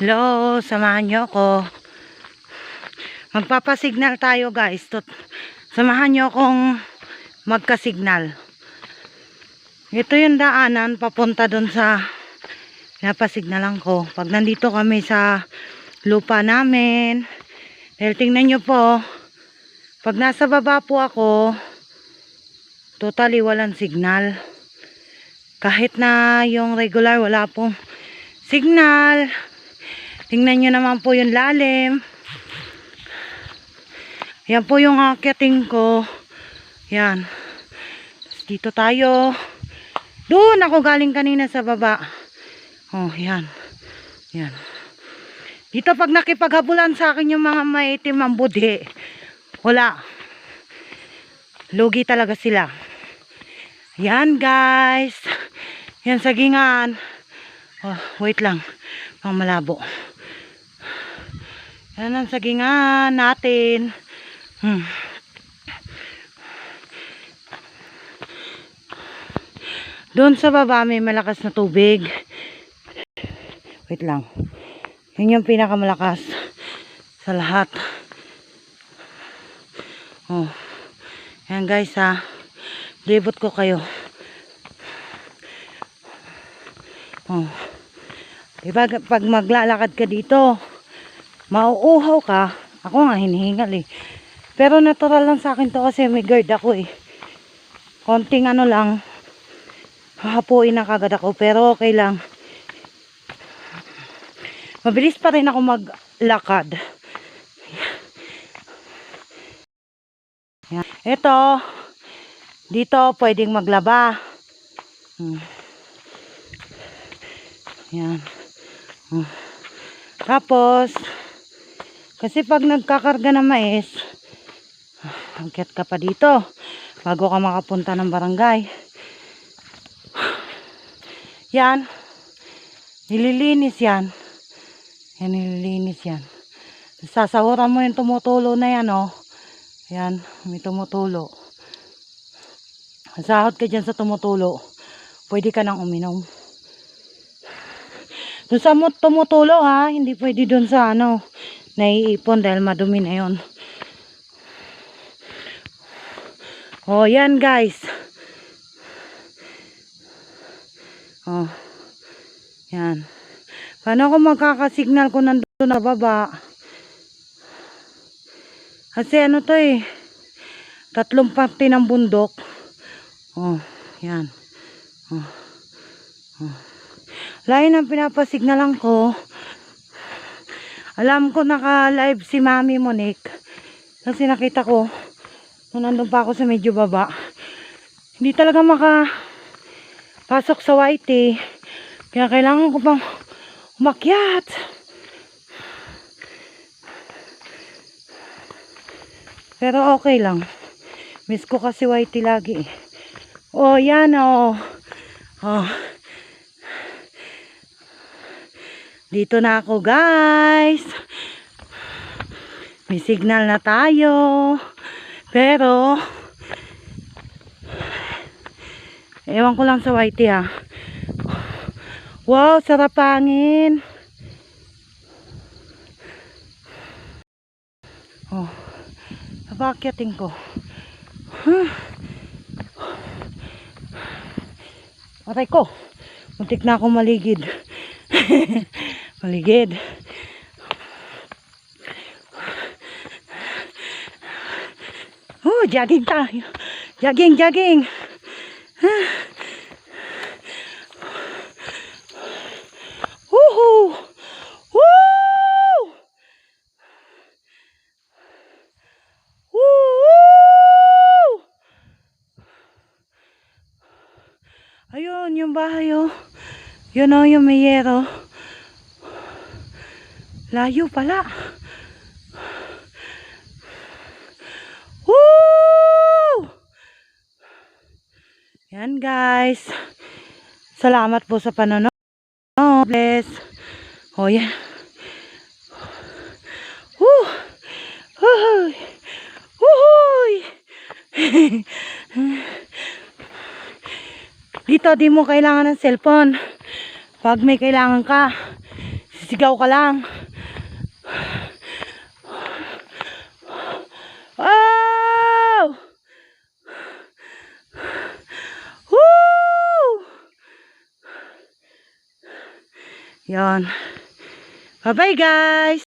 Hello, samahan nyo ako. Magpapasignal tayo guys. Samahan nyo akong magkasignal. Ito yung daanan papunta dun sa napasignalan ko. Pag nandito kami sa lupa namin, dahil tingnan nyo po, pag nasa baba po ako, totally walang signal. Kahit na yung regular, wala pong signal. Tingnan nyo naman po yung lalim. Yan po yung akyating ko. Yan. Tapos dito tayo. Doon ako galing kanina sa baba. Oh, yan. Yan. Dito pag nakipaghabulan sa akin yung mga maitim ang budhi, wala. Lugi talaga sila. Yan guys. Yan sagingan. Oh, wait lang. Pang malabo. Yan ang sagingan natin. Doon sa baba may malakas na tubig. Wait lang. Yun yung pinakamalakas sa lahat. Oh. Yan guys ha. Libot ko kayo. Oh. Diba pag maglalakad ka dito, mauuhaw ka. Ako nga hinihingal eh. Pero natural lang sa akin to kasi may guard ako eh. Konting ano lang. Hahapuin na kagad ako. Pero okay lang. Mabilis pa rin ako maglakad. Yan. Ito. Dito pwedeng maglaba. Yan. Tapos kasi pag nagkakarga ng mais, angkat ka pa dito bago ka makapunta ng barangay. Yan. Nililinis yan. Yan, nililinis yan. Sasahuran mo yung tumutulo na yan, oh. Yan, may tumutulo. Sahod ka dyan sa tumutulo. Pwede ka nang uminom. Doon sa tumutulo, ha. Hindi pwede doon sa, ano, naiipon dahil madumi na yun. Oh, yan, guys. Oh. Yan. Paano ako magkakasignal kung nandun na baba? Kasi ano to eh. 3 parte ng bundok. Oh, yan. Oh. Oh. Lain ang pinapasignalan ko. Alam ko naka-live si Mami Monique. Kasi nakita ko nung nandun pa ako sa medyo baba. Hindi talaga makapasok sa YT. Kaya kailangan ko pang umakyat. Pero okay lang. Miss ko kasi YT lagi. Oh, yan oh. Oh. Dito na ako guys. May signal na tayo. Pero ewan ko lang sa YT ha. Wow, sarap hangin. Oh. Abakyatin ko. Aray ko. Muntik na akong maligid. Maligid. Oh, jogging tayo. Jogging, jogging. Woohoo! Woo! Woo! Ayun, yung bahay oh. Yun oh, yung mayero. Layo pala. Woo! Yan guys. Salamat po sa panonood. Bless. Oh yan. Woo! Woohoo! Woohoo! Dito di mo kailangan ng cellphone. Pag may kailangan ka, Sisigaw ka lang. Oh! Woo! Yan. Bye-bye guys!